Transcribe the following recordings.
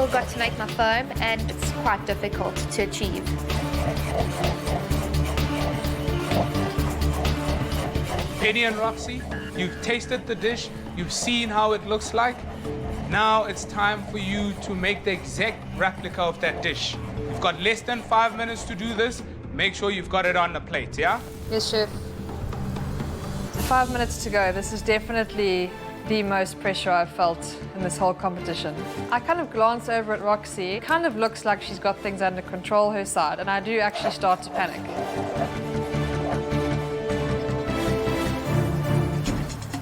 still got to make my foam, and it's quite difficult to achieve. Penny and Roxy, you've tasted the dish, you've seen how it looks like. Now it's time for you to make the exact replica of that dish. You've got less than 5 minutes to do this. Make sure you've got it on the plate, yeah? Yes, Chef. 5 minutes to go. This is definitely the most pressure I've felt in this whole competition. I kind of glance over at Roxy. It kind of looks like she's got things under control her side, and I do actually start to panic.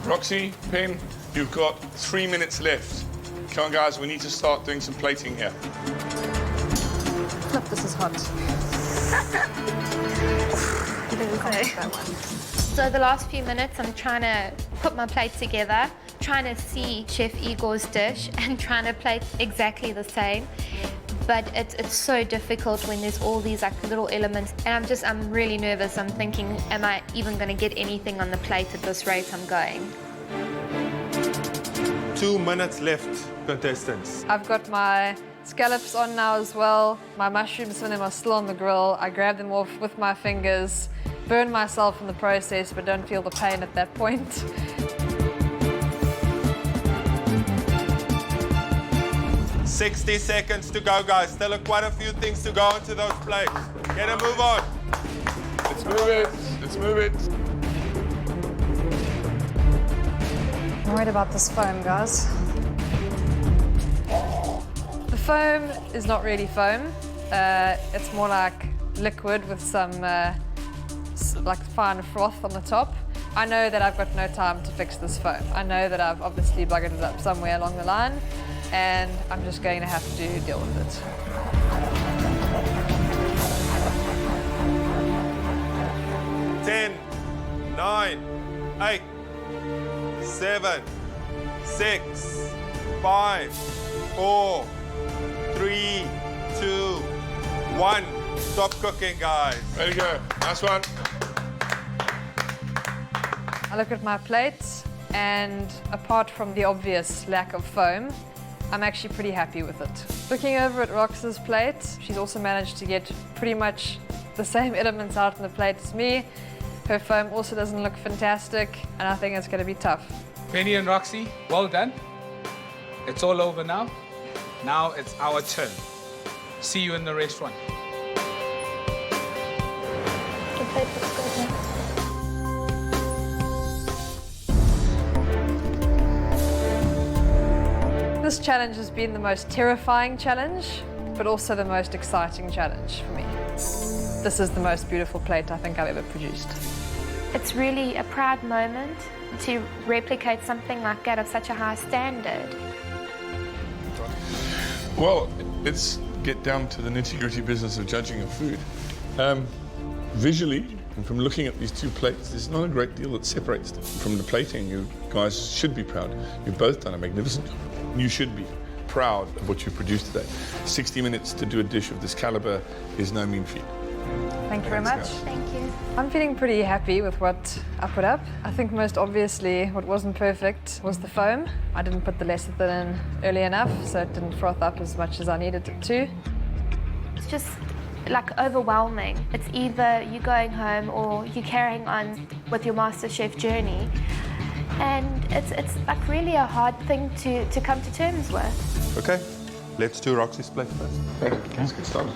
Roxy, Pen, you've got 3 minutes left. Come on, guys, we need to start doing some plating here. Oh, this is hot. So the last few minutes, I'm trying to put my plate together, trying to see Chef Igor's dish and trying to plate exactly the same. But it's so difficult when there's all these like little elements, and I'm really nervous. I'm thinking, am I even going to get anything on the plate at this rate I'm going? 2 minutes left, contestants. I've got my scallops on now as well. My mushrooms, some of them are still on the grill. I grab them off with my fingers, burn myself in the process, but don't feel the pain at that point. "60 seconds to go, guys. Still quite a few things to go onto those plates. Get a move on. Let's move it. Let's move it. I'm worried about this foam, guys. The foam is not really foam. It's more like liquid with some like fine froth on the top. I know that I've got no time to fix this foam. I know that I've obviously buggered it up somewhere along the line, and I'm just going to have to deal with it. Ten, 9, 8, 7, 6, 5, 4, 3, 2, 1. Stop cooking, guys. There you go. Nice one. I look at my plate, and apart from the obvious lack of foam, I'm actually pretty happy with it. Looking over at Rox's plate, she's also managed to get pretty much the same elements out on the plate as me. Her foam also doesn't look fantastic, and I think it's going to be tough. Penny and Roxy, well done. It's all over now. Now it's our turn. See you in the restaurant. The plate looks good now. This challenge has been the most terrifying challenge, but also the most exciting challenge for me. This is the most beautiful plate I think I've ever produced. It's really a proud moment to replicate something like that of such a high standard. Well, let's get down to the nitty-gritty business of judging your food. Visually, and from looking at these two plates, there's not a great deal that separates them. From the plating, you guys should be proud. You've both done a magnificent job. You should be proud of what you produced today. 60 minutes to do a dish of this caliber is no mean feat. Thank you very much. Thank you. I'm feeling pretty happy with what I put up. I think most obviously what wasn't perfect was the foam. I didn't put the lecithin in early enough, so it didn't froth up as much as I needed it to. It's just like overwhelming. It's either you going home or you carrying on with your MasterChef journey. And it's like really a hard thing to come to terms with. Okay, let's do Roxy's plate first. Okay, let's get started.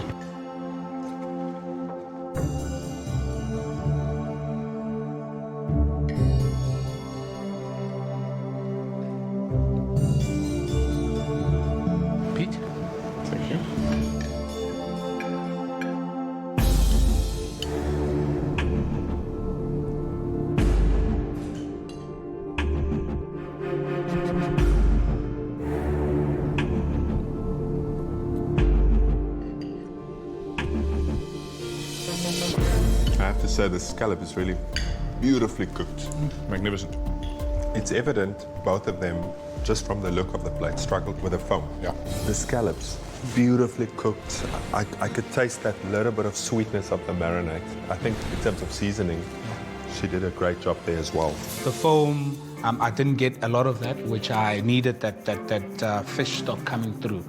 Pete? Thank you. I have to say the scallop is really beautifully cooked. Magnificent. It's evident both of them, just from the look of the plate, struggled with the foam. Yeah. The scallops, beautifully cooked. I could taste that little bit of sweetness of the marinade. I think in terms of seasoning, she did a great job there as well. The foam I didn't get a lot of that, which I needed that fish stock coming through,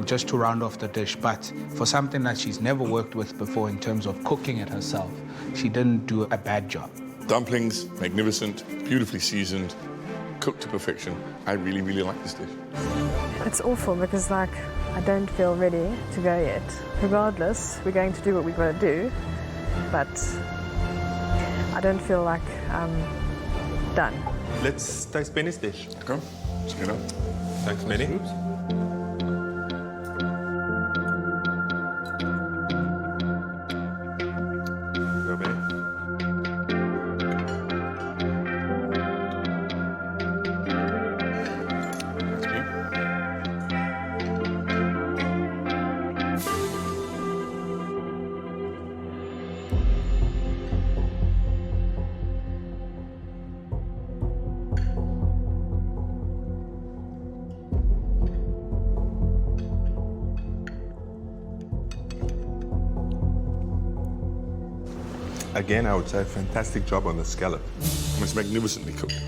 just to round off the dish. But for something that she's never worked with before in terms of cooking it herself, she didn't do a bad job. Dumplings, magnificent, beautifully seasoned, cooked to perfection. I really, really like this dish. It's awful because, like, I don't feel ready to go yet. Regardless, we're going to do what we've got to do, but I don't feel like I'm done. Let's taste Penny's dish. Okay, let's get up. Thanks, Penny. Go, Penny. Thanks, Penny. Again, I would say fantastic job on the scallop. It's magnificently cooked.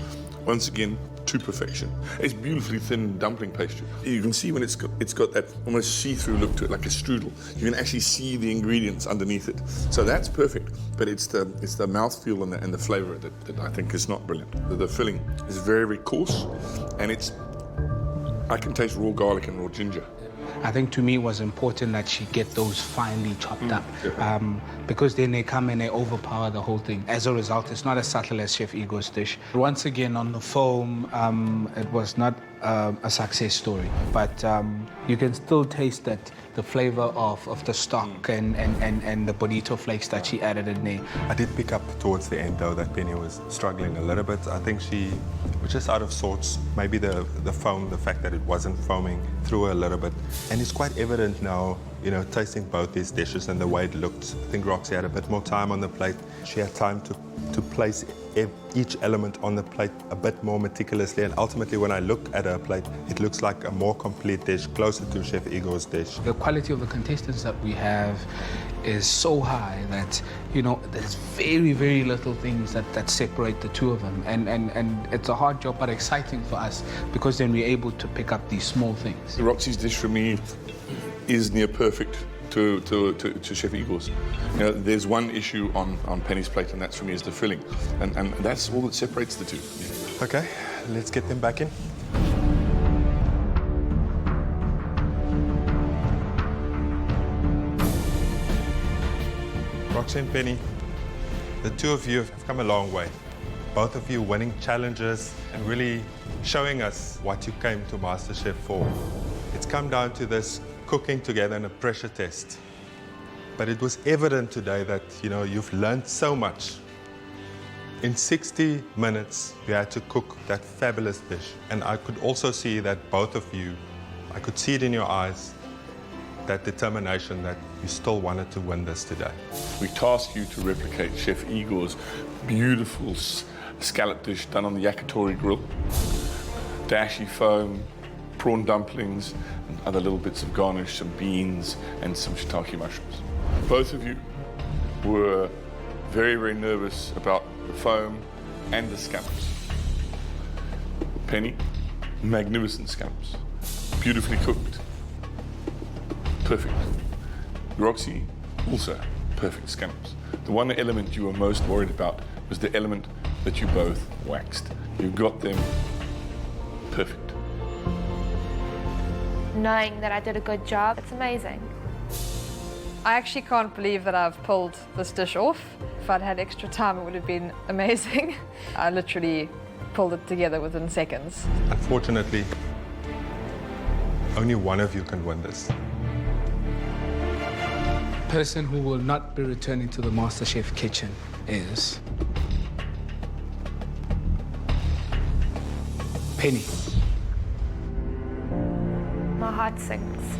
Once again, to perfection. It's beautifully thin dumpling pastry. You can see when it's got that almost see-through look to it, like a strudel. You can actually see the ingredients underneath it. So that's perfect. But it's the mouthfeel and the flavour that I think is not brilliant. The filling is very, very coarse, and I can taste raw garlic and raw ginger. I think to me it was important that she get those finely chopped up, because then they come and they overpower the whole thing. As a result, it's not as subtle as Chef Igor's dish. Once again, on the foam, it was not a success story, but you can still taste that the flavor of the stock and the bonito flakes that she added in there. I did pick up towards the end, though, that Penny was struggling a little bit. I think she was just out of sorts. Maybe the foam, the fact that it wasn't foaming, threw her a little bit. And it's quite evident now, tasting both these dishes and the way it looked. I think Roxy had a bit more time on the plate. She had time to place each element on the plate a bit more meticulously, and ultimately when I look at her plate, it looks like a more complete dish, closer to Chef Igor's dish. The quality of the contestants that we have is so high that, there's very, very little things that separate the two of them. And it's a hard job, but exciting for us, because then we're able to pick up these small things. Roxy's dish for me is near perfect to Chef Igor's. There's one issue on Penny's plate, and that's for me is the filling. And that's all that separates the two. Yeah. Okay, let's get them back in. Roxy and Penny, the two of you have come a long way. Both of you winning challenges and really showing us what you came to MasterChef for. It's come down to this cooking together in a pressure test. But it was evident today that, you've learned so much. In 60 minutes, you had to cook that fabulous dish. And I could also see that both of you, I could see it in your eyes, that determination that you still wanted to win this today. We task you to replicate Chef Igor's beautiful scallop dish done on the yakitori grill. Dashi foam, prawn dumplings, and other little bits of garnish, some beans, and some shiitake mushrooms. Both of you were very, very nervous about the foam and the scallops. Penny, magnificent scallops, beautifully cooked, perfect. Roxy, also perfect scallops. The one element you were most worried about was the element that you both waxed. You got them perfect. Knowing that I did a good job, it's amazing. I actually can't believe that I've pulled this dish off. If I'd had extra time, it would have been amazing. I literally pulled it together within seconds. Unfortunately, only one of you can win this. Person who will not be returning to the MasterChef kitchen is Penny. My heart sinks.